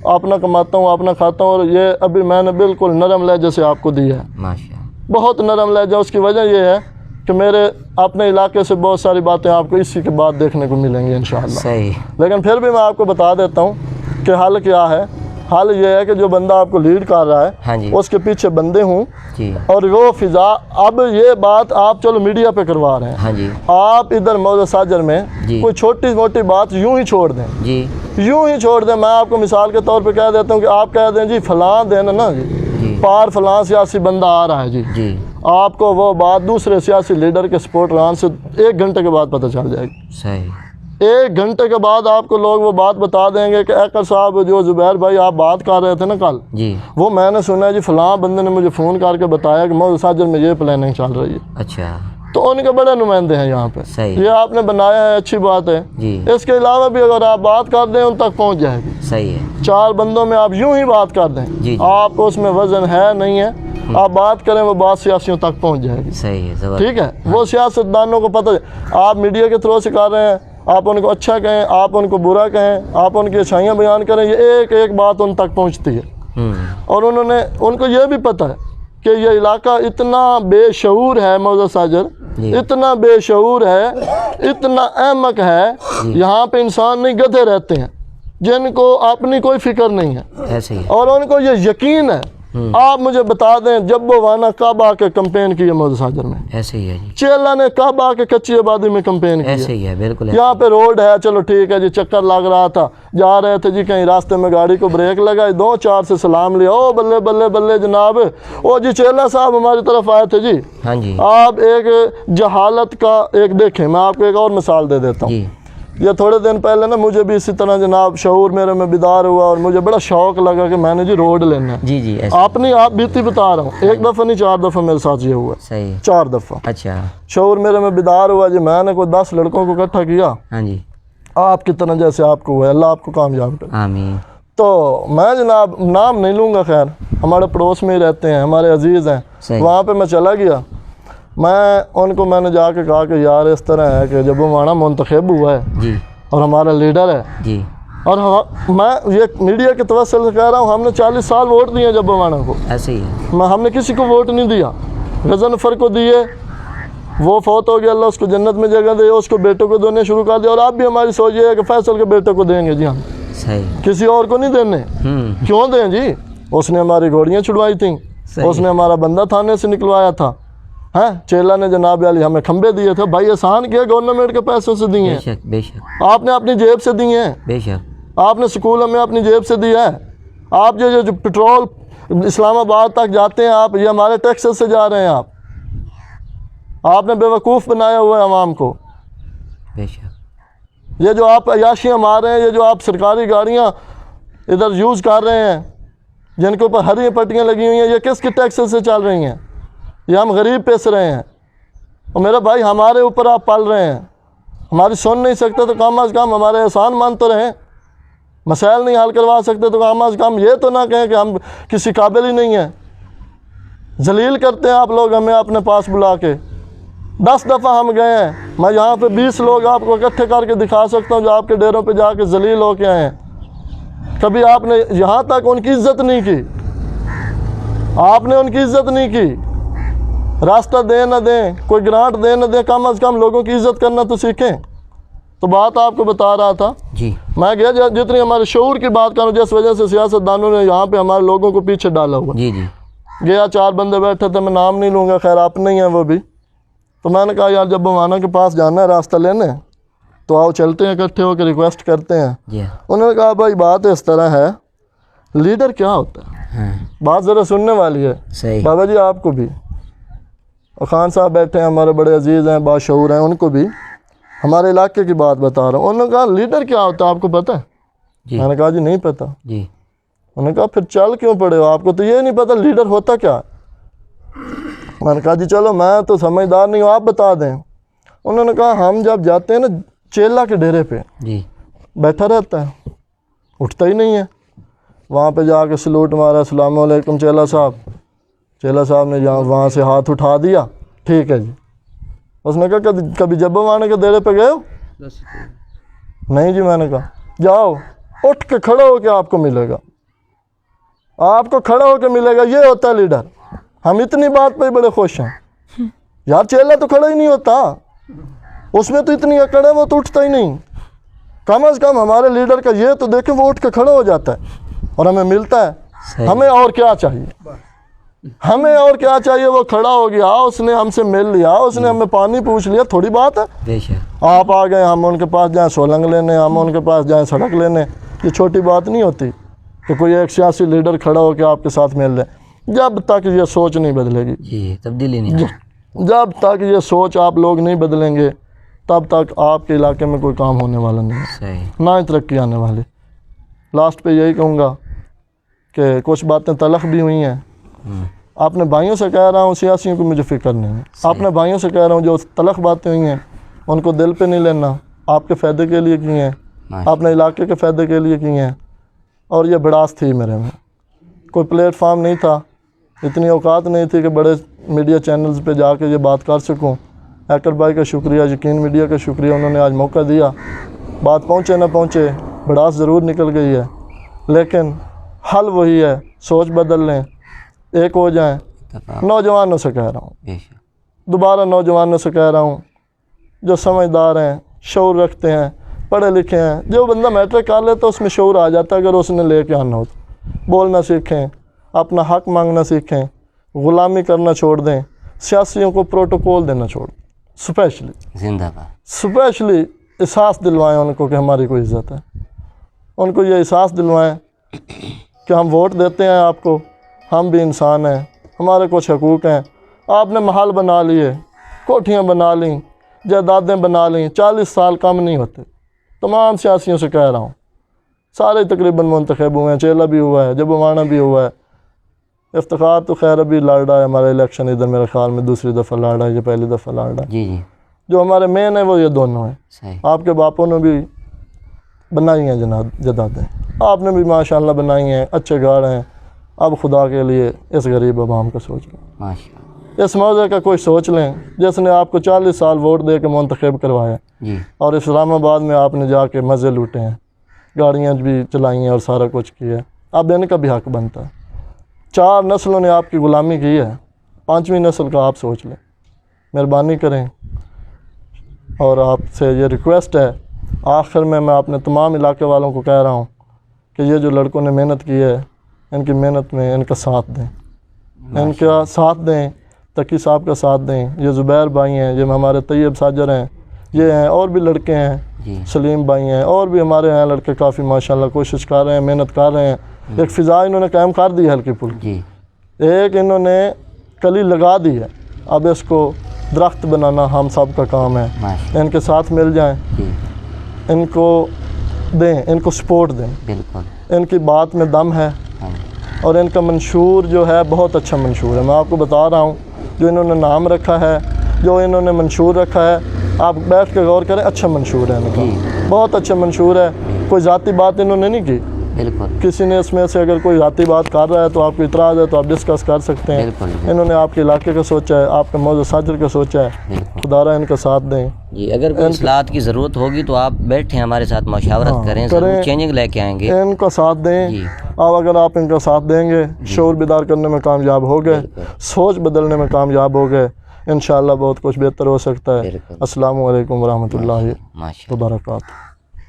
اپنا کماتا ہوں اپنا کھاتا ہوں. اور یہ ابھی میں نے بالکل نرم لہجے سے آپ کو دیا ہے, ماشاءاللہ. بہت نرم لہجہ. اس کی وجہ یہ ہے کہ میرے اپنے علاقے سے بہت ساری باتیں آپ کو اسی کے بعد دیکھنے کو ملیں گی انشاءاللہ. صحیح. لیکن پھر بھی میں آپ کو بتا دیتا ہوں کہ حل کیا ہے. حل یہ ہے کہ جو بندہ آپ کو لیڈ کر رہا ہے, ہاں جی. اس کے پیچھے بندے ہوں, جی. اور وہ فضا. اب یہ بات آپ چلو میڈیا پہ کروا رہے ہیں, ہاں جی. آپ ادھر موضوع ساجر میں جی. کوئی چھوٹی موٹی بات یوں ہی چھوڑ دیں, جی. یوں ہی چھوڑ دیں. میں آپ کو مثال کے طور پہ کہہ دیتا ہوں کہ آپ کہہ دیں جی فلاں دن نا جی جی. پار فلاں سیاسی بندہ آ رہا ہے جی, جی. آپ کو وہ بات دوسرے سیاسی لیڈر کے سپورٹران سے 1 گھنٹے کے بعد پتہ چل جائے گی. صحیح. 1 گھنٹے کے بعد آپ کو لوگ وہ بات بتا دیں گے کہ ایکر صاحب جو زبیر بھائی آپ بات کر رہے تھے نا کل, جی. وہ میں نے سنا ہے جی فلاں بندے نے مجھے فون کر کے بتایا کہ موضوع ساجر میں یہ پلاننگ چل رہی ہے. اچھا. تو ان کے بڑے نمائندے ہیں یہاں پہ, صحیح. یہ آپ نے بنایا ہے, اچھی بات ہے. جی. اس کے علاوہ بھی اگر آپ بات کر دیں ان تک پہنچ جائے گی. صحیح ہے. 4 بندوں میں آپ یوں ہی بات کر دیں, جی. آپ اس میں وزن ہے نہیں ہے, آپ بات کریں وہ بات سیاسیوں تک پہنچ جائے گی. صحیح ہے. زبردست. ٹھیک ہے. وہ سیاستدانوں کو پتہ, آپ میڈیا کے تھرو سے کر رہے ہیں, آپ ان کو اچھا کہیں, آپ ان کو برا کہیں, آپ ان کی اچھائیاں بیان کریں, یہ ایک ایک بات ان تک پہنچتی ہے. اور ان کو یہ بھی پتہ ہے کہ یہ علاقہ اتنا بے شعور ہے, موضوع ساجر اتنا بے شعور ہے, اتنا احمق ہے. یہاں پہ انسان نہیں گدھے رہتے ہیں جن کو اپنی کوئی فکر نہیں ہے, ایسے ہی. اور ان کو یہ یقین ہے. آپ مجھے بتا دیں جب وہ وانا کب آ کے کمپین کی ہے موضوع ساجر میں, ایسے ہی ہے جی. چیلا نے کب آ کے کچی آبادی میں کمپین کی ایسے ہے. ہی ہے. بالکل. یہاں پہ روڈ ہے, چلو ٹھیک ہے جی, چکر لگ رہا تھا, جا رہے تھے جی, کہیں راستے میں گاڑی کو بریک لگائی, 2-4 سے سلام لیا, او بلے بلے بلے جناب, او جی چیلا صاحب ہماری طرف آئے تھے جی. ہاں جی. آپ ایک جہالت کا ایک دیکھیں, میں آپ کو ایک اور مثال دے دیتا ہوں. جی. یہ تھوڑے دن پہلے نا مجھے بھی اسی طرح جناب شعور میرے میں بیدار ہوا, اور مجھے بڑا شوق لگا کہ میں نے جی روڈ لینا ہے. جی. جی. ایسے. اپنی آپ بیتی بتا رہا ہوں, 1 دفعہ نہیں 4 دفعہ میرے ساتھ یہ ہوا. صحیح. 4 دفعہ اچھا. شعور میرے میں بیدار ہوا جی. میں نے کوئی 10 لڑکوں کو اکٹھا کیا, ہاں جی. آپ کی طرح جیسے آپ کو ہوا ہے, اللہ آپ کو کامیاب کرے. آمین. تو میں جناب نام نہیں لوں گا, خیر ہمارے پڑوس میں ہی رہتے ہیں, ہمارے عزیز ہیں. صحیح. وہاں پہ میں چلا گیا, میں نے جا کے کہا کہ یار اس طرح ہے کہ جب وہ مانا منتخب ہوا ہے جی. اور ہمارا لیڈر ہے, جی. اور میں یہ میڈیا کے توسل سے کہہ رہا ہوں, ہم نے 40 سال ووٹ دیے جب مانا کو. ایسے ہی ہے. ہم نے کسی کو ووٹ نہیں دیا, غضنفر کو دیے, وہ فوت ہو گیا, اللہ اس کو جنت میں جگہ دے, اس کو بیٹوں کو دینے شروع کر دیا. اور آپ بھی ہماری سوچ یہ ہے کہ فیصل کے بیٹے کو دیں گے جی ہم, صحیح. کسی اور کو نہیں دینے. کیوں دیں جی, اس نے ہماری گھوڑیاں چھڑوائی تھیں, اس نے ہمارا بندہ تھانے سے نکلوایا تھا, ہاں چیلا نے جناب علی ہمیں کھمبے دیے تھے. بھائی احسان کیا, گورنمنٹ کے پیسوں سے دیے ہیں, بے شک. بے شک. آپ نے اپنی جیب سے دیے ہیں, بے شک. آپ نے سکول ہمیں اپنی جیب سے دیا ہے. آپ جو پٹرول اسلام آباد تک جاتے ہیں, آپ یہ ہمارے ٹیکسز سے جا رہے ہیں. آپ نے بے وقوف بنایا ہوا ہے عوام کو. بے شک. یہ جو آپ عیاشیاں مار رہے ہیں, یہ جو آپ سرکاری گاڑیاں ادھر یوز کر رہے ہیں, جن کے اوپر ہری پٹیاں لگی ہوئی ہیں, یہ کس کے ٹیکسز سے چل رہی ہیں؟ یہ ہم غریب پیس رہے ہیں. اور میرا بھائی ہمارے اوپر آپ پال رہے ہیں, ہماری سن نہیں سکتے تو کم از کم ہمارے احسان مان تو رہیں. مسائل نہیں حل کروا سکتے تو کم از کم یہ تو نہ کہیں کہ ہم کسی قابل ہی نہیں ہیں. ذلیل کرتے ہیں آپ لوگ ہمیں اپنے پاس بلا کے. 10 دفعہ ہم گئے ہیں, میں یہاں پہ 20 لوگ آپ کو اکٹھے کر کے دکھا سکتا ہوں جو آپ کے ڈیروں پہ جا کے ذلیل ہو کے آئے ہیں. کبھی آپ نے یہاں تک ان کی عزت نہیں کی, آپ نے ان کی عزت نہیں کی. راستہ دیں نہ دیں, کوئی گرانٹ دیں نہ دیں, کم از کم لوگوں کی عزت کرنا تو سیکھیں. تو بات آپ کو بتا رہا تھا. جی. میں گیا جتنی ہمارے شعور کی بات کروں, جس وجہ سے سیاستدانوں نے یہاں پہ ہمارے لوگوں کو پیچھے ڈالا ہوا. جی. جی. گیا, 4 بندے بیٹھے تھے, میں نام نہیں لوں گا, خیر آپ نہیں ہیں وہ بھی. تو میں نے کہا یار جب مانا کے پاس جانا ہے راستہ لینے, تو آؤ چلتے ہیں اکٹھے ہو کے, ریکویسٹ کرتے ہیں. جی. انہوں نے کہا بھائی بات اس طرح ہے, لیڈر کیا ہوتا ہے؟ ہاں. بات ذرا سننے والی ہے. صحیح. بابا جی آپ کو بھی, اور خان صاحب بیٹھے ہیں ہمارے بڑے عزیز ہیں, باشعور ہیں, ان کو بھی ہمارے علاقے کی بات بتا رہا ہوں. انہوں نے کہا لیڈر کیا ہوتا ہے آپ کو پتہ ہے؟ جی. میں نے کہا جی نہیں پتہ. جی. انہوں نے کہا پھر چل کیوں پڑے ہو, آپ کو تو یہ نہیں پتہ لیڈر ہوتا کیا ہے. میں نے کہا جی چلو میں تو سمجھدار نہیں ہوں, آپ بتا دیں. انہوں نے کہا ہم جب جاتے ہیں نا چیلا کے ڈیرے پہ جی بیٹھا رہتا ہے, اٹھتا ہی نہیں ہے. وہاں پہ جا کے سلوٹ مارا, السلام علیکم چیلا صاحب. چیلا صاحب نے جہاں وہاں سے ہاتھ اٹھا دیا, ٹھیک ہے جی. اس نے کہا کبھی جبو مانے کے ڈیرے پہ گئے ہو؟ نہیں جی. میں نے کہا جاؤ, اٹھ کے کھڑے ہو کے آپ کو ملے گا, آپ کو کھڑے ہو کے ملے گا. یہ ہوتا ہے لیڈر. ہم اتنی بات پہ بڑے خوش ہیں یار. چیلا تو کھڑا ہی نہیں ہوتا, اس میں تو اتنی اکڑ ہے, وہ تو اٹھتا ہی نہیں. کم از کم ہمارے لیڈر کا یہ تو دیکھیں, وہ اٹھ کے کھڑا ہو جاتا ہے اور ہمیں ملتا ہے. ہمیں اور کیا چاہیے, ہمیں اور کیا چاہیے. وہ کھڑا ہو گیا, اس نے ہم سے مل لیا, اس نے ہمیں پانی پوچھ لیا, تھوڑی بات ہے. بے شک. آپ آ گئے, ہم ان کے پاس جائیں سولنگ لینے, ہم ان کے پاس جائیں سڑک لینے. یہ چھوٹی بات نہیں ہوتی کہ کوئی ایک سیاسی لیڈر کھڑا ہو کے آپ کے ساتھ مل لے. جب تک یہ سوچ نہیں بدلے گی, جی تبدیلی نہیں. جب تک یہ سوچ آپ لوگ نہیں بدلیں گے, تب تک آپ کے علاقے میں کوئی کام ہونے والا نہیں ہے, صحیح. نہ ہی ترقی آنے والی. لاسٹ پہ یہی کہوں گا کہ کچھ باتیں تلخ بھی ہوئی ہیں. اپنے بھائیوں سے کہہ رہا ہوں, سیاسیوں کو مجھے فکر نہیں ہے. اپنے بھائیوں سے کہہ رہا ہوں, جو تلخ باتیں ہوئی ہیں ان کو دل پہ نہیں لینا. آپ کے فائدے کے لیے کی ہیں, اپنے علاقے کے فائدے کے لیے کی ہیں. اور یہ بڑاس تھی میرے میں, کوئی پلیٹ فارم نہیں تھا, اتنی اوقات نہیں تھی کہ بڑے میڈیا چینلز پہ جا کے یہ بات کر سکوں. ایکر بھائی کا شکریہ, یقین میڈیا کا شکریہ, انہوں نے آج موقع دیا. بات پہنچے نہ پہنچے, بڑاس ضرور نکل گئی ہے, لیکن حل وہی ہے, سوچ بدل لیں, ایک ہو جائیں. نوجوانوں سے کہہ رہا ہوں, دوبارہ نوجوانوں سے کہہ رہا ہوں, جو سمجھدار ہیں, شعور رکھتے ہیں, پڑھے لکھے ہیں. جو بندہ میٹرک کر لیتا ہے اس میں شعور آ جاتا ہے, اگر اس نے لے کے آنا ہو تو. بولنا سیکھیں, اپنا حق مانگنا سیکھیں, غلامی کرنا چھوڑ دیں, سیاسیوں کو پروٹوکول دینا چھوڑ دیں. زندہ باد. اسپیشلی احساس دلوائیں ان کو کہ ہماری کوئی عزت ہے. ان کو یہ احساس دلوائیں کہ ہم ووٹ دیتے ہیں آپ کو, ہم بھی انسان ہیں, ہمارے کچھ حقوق ہیں. آپ نے محل بنا لیے, کوٹھیاں بنا لیں, جائیدادیں بنا لیں, 40 سال کم نہیں ہوتے. تمام سیاسیوں سے کہہ رہا ہوں, سارے تقریباً منتخب ہوئے ہیں. چیلا بھی ہوا ہے, جبومانا بھی ہوا ہے. افتخار تو خیر ابھی لڑ رہا ہے ہمارا الیکشن, ادھر میرے خیال میں دوسری دفعہ لڑ رہا ہے, یہ پہلی دفعہ لڑ رہا ہے. جی جی. جو ہمارے مین ہیں وہ یہ دونوں ہیں. صحیح. آپ کے باپوں نے بھی بنائی ہیں جدادیں, آپ نے بھی ماشاءاللہ بنائی ہیں, اچھے گھر ہیں. اب خدا کے لیے اس غریب عوام کا سوچ لیں, ماشاءاللہ. اس موضوع کا کوئی سوچ لیں جس نے آپ کو 40 سال ووٹ دے کے منتخب کروایا, جی. اور اسلام آباد میں آپ نے جا کے مزے لوٹے ہیں, گاڑیاں بھی چلائی ہیں اور سارا کچھ کیا ہے. اب ان کا بھی حق بنتا ہے. 4 نسلوں نے آپ کی غلامی کی ہے, 5ویں نسل کا آپ سوچ لیں. مہربانی کریں, اور آپ سے یہ ریکویسٹ ہے, آخر میں اپنے تمام علاقے والوں کو کہہ رہا ہوں کہ یہ جو لڑکوں نے محنت کی ہے, ان کی محنت میں ان کا ساتھ دیں, ان کا ساتھ دیں. تقی صاحب کا ساتھ دیں. یہ زبیر بھائی ہیں, یہ ہمارے طیب ساجر ہیں, یہ ہیں, اور بھی لڑکے ہیں, سلیم بھائی ہیں, اور بھی ہمارے ہیں لڑکے کافی ماشاءاللہ کوشش کر رہے ہیں, محنت کر رہے ہیں. ایک فضا انہوں نے قائم کر دی ہے ہلکی پھلکی, ایک انہوں نے کلی لگا دی ہے. اب اس کو درخت بنانا ہم سب کا کام ہے. ان کے ساتھ مل جائیں, ان کو دیں, ان کو سپورٹ دیں. بالکل. ان کی بات میں دم ہے, اور ان کا منشور جو ہے بہت اچھا منشور ہے. میں آپ کو بتا رہا ہوں, جو انہوں نے نام رکھا ہے, جو انہوں نے منشور رکھا ہے, آپ بیٹھ کے غور کریں, اچھا منشور ہے ان کا, بہت اچھا منشور ہے. کوئی ذاتی بات انہوں نے نہیں کی. بالکل. کسی نے اس میں سے اگر کوئی ذاتی بات کر رہا ہے تو آپ کو اعتراض ہے تو آپ ڈسکس کر سکتے ہیں. انہوں نے آپ کے علاقے کا سوچا ہے, آپ کے موضوع ساجر کا سوچا ہے. خدا را ان کا ساتھ دیں. جی, اگر کوئی اصلاحات کی ضرورت ہوگی تو آپ بیٹھیں ہمارے ساتھ مشاورت کریں, ضرور چینجنگ لے کے آئیں گے. ان کا ساتھ دیں. اب اگر آپ ان کا ساتھ دیں گے, شعور بیدار کرنے میں کامیاب ہو گئے, سوچ بدلنے میں کامیاب ہو گئے, انشاءاللہ بہت کچھ بہتر ہو سکتا ہے. السلام علیکم ورحمۃ اللہ وبرکاتہ.